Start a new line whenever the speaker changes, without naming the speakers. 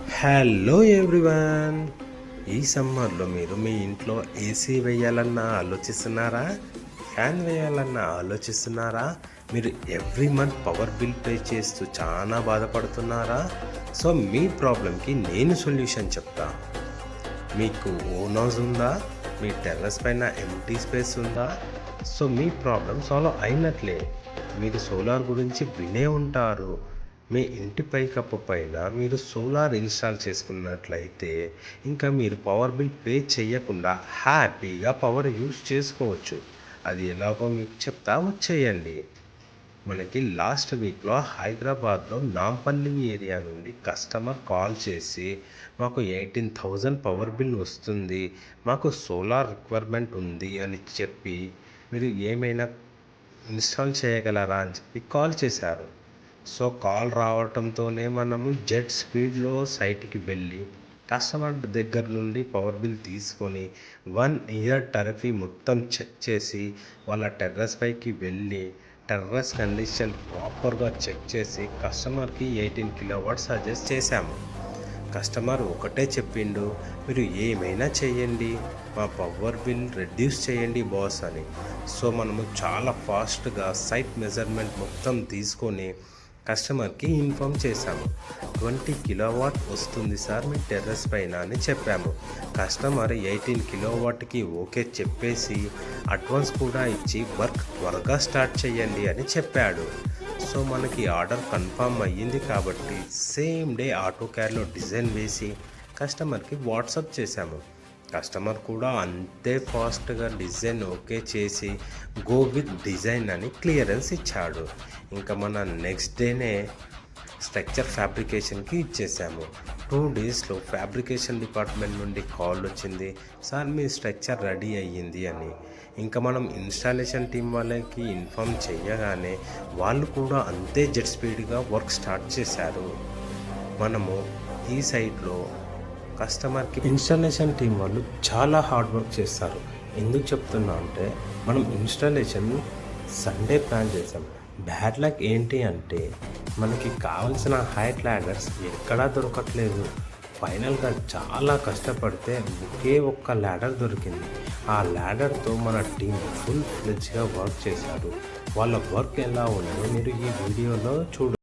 Hello everyone. ఈ సమ్మర్లో మీరు మీ ఇంట్లో ఏసీ వేయాలన్నా ఆలోచిస్తున్నారా? ఫ్యాన్ వేయాలన్నా ఆలోచిస్తున్నారా? మీరు every month power bill pay చేస్తూ చాలా బాధపడుతున్నారా? సో మీ ప్రాబ్లంకి నేను సొల్యూషన్ చెప్తా. మీకు ఓన్ హౌస్ ఉందా? మీ టెర్రస్ పైన ఎంటీ స్పేస్ ఉందా? సో మీ ప్రాబ్లం సాల్వ్ అయినట్లే. మీరు సోలార్ గురించి వినే ఉంటారు. మీ ఇంటి పైకప్పు పైన మీరు సోలార్ ఇన్స్టాల్ చేసుకున్నట్లయితే ఇంకా మీరు పవర్ బిల్ పే చేయకుండా హ్యాపీగా పవర్ యూస్ చేసుకోవచ్చు. అది ఎలాగో మీకు చెప్తా, వచ్చేయండి. మనకి లాస్ట్ వీక్లో హైదరాబాద్లో నాంపల్లి ఏరియా నుండి కస్టమర్ కాల్ చేసి మాకు 18,000 పవర్ బిల్ వస్తుంది, మాకు సోలార్ రిక్వైర్మెంట్ ఉంది అని చెప్పి మీరు ఏమైనా ఇన్స్టాల్ చేయగలరా అని చెప్పి కాల్ చేశారు. సో కాల్ రావటంతోనే మనము జెట్ స్పీడ్లో సైట్కి వెళ్ళి కస్టమర్ దగ్గర నుండి పవర్ బిల్ తీసుకొని 1 ఇయర్ టర్ఫీ మొత్తం చెక్ చేసి వాళ్ళ టెర్రస్ పైకి వెళ్ళి టెర్రస్ కండిషన్ ప్రాపర్గా చెక్ చేసి కస్టమర్కి 18 kW సజెస్ట్ చేశాము. కస్టమర్ ఒకటే చెప్పిండు, మీరు ఏమైనా చేయండి, మా పవర్ బిల్ రెడ్యూస్ చేయండి బాస్ అని. సో మనము చాలా ఫాస్ట్గా సైట్ మెజర్మెంట్ మొత్తం తీసుకొని కస్టమర్కి ఇన్ఫామ్ చేశాము. 20 kW వస్తుంది సార్ మీ టెర్రస్ పైన అని చెప్పాము. కస్టమర్ 18 kWకి ఓకే చెప్పేసి అడ్వాన్స్ కూడా ఇచ్చి వర్క్ త్వరగా స్టార్ట్ చేయండి అని చెప్పాడు. సో మనకి ఆర్డర్ కన్ఫర్మ్ అయ్యింది కాబట్టి సేమ్ డే ఆటో క్యార్లో డిజైన్ వేసి కస్టమర్కి వాట్సాప్ చేశాము. కస్టమర్ కూడా అంతే ఫాస్ట్గా డిజైన్ ఓకే చేసి గో విత్ డిజైన్ అని క్లియరెన్స్ ఇచ్చాడు. ఇంకా మన నెక్స్ట్ డేనే స్ట్రక్చర్ ఫ్యాబ్రికేషన్కి ఇచ్చేసాము. 2 డేస్లో ఫ్యాబ్రికేషన్ డిపార్ట్మెంట్ నుండి కాల్ వచ్చింది, సార్ మీ స్ట్రక్చర్ రెడీ అయ్యింది అని. ఇంకా మనం ఇన్స్టాలేషన్ టీం వాళ్ళకి ఇన్ఫామ్ చేయగానే వాళ్ళు కూడా అంతే జెట్ స్పీడ్గా వర్క్ స్టార్ట్ చేశారు. మనము ఈ సైట్లో కస్టమర్కి ఇన్స్టాలేషన్ టీం వాళ్ళు చాలా హార్డ్ వర్క్ చేస్తారు. ఎందుకు చెప్తున్నా అంటే మనం ఇన్స్టాలేషన్ సండే ప్లాన్ చేసాం. బ్యాడ్ లక్ ఏంటి అంటే మనకి కావాల్సిన హైట్ ల్యాడర్స్ ఎక్కడా దొరకట్లేదు. ఫైనల్గా చాలా కష్టపడితే ఒకే ఒక్క ల్యాడర్ దొరికింది. ఆ ల్యాడర్తో మన టీం ఫుల్ ఫ్లెడ్జ్గా వర్క్ చేశారు. వాళ్ళ వర్క్ ఎలా ఉందో మీరు ఈ వీడియోలో చూడొచ్చు.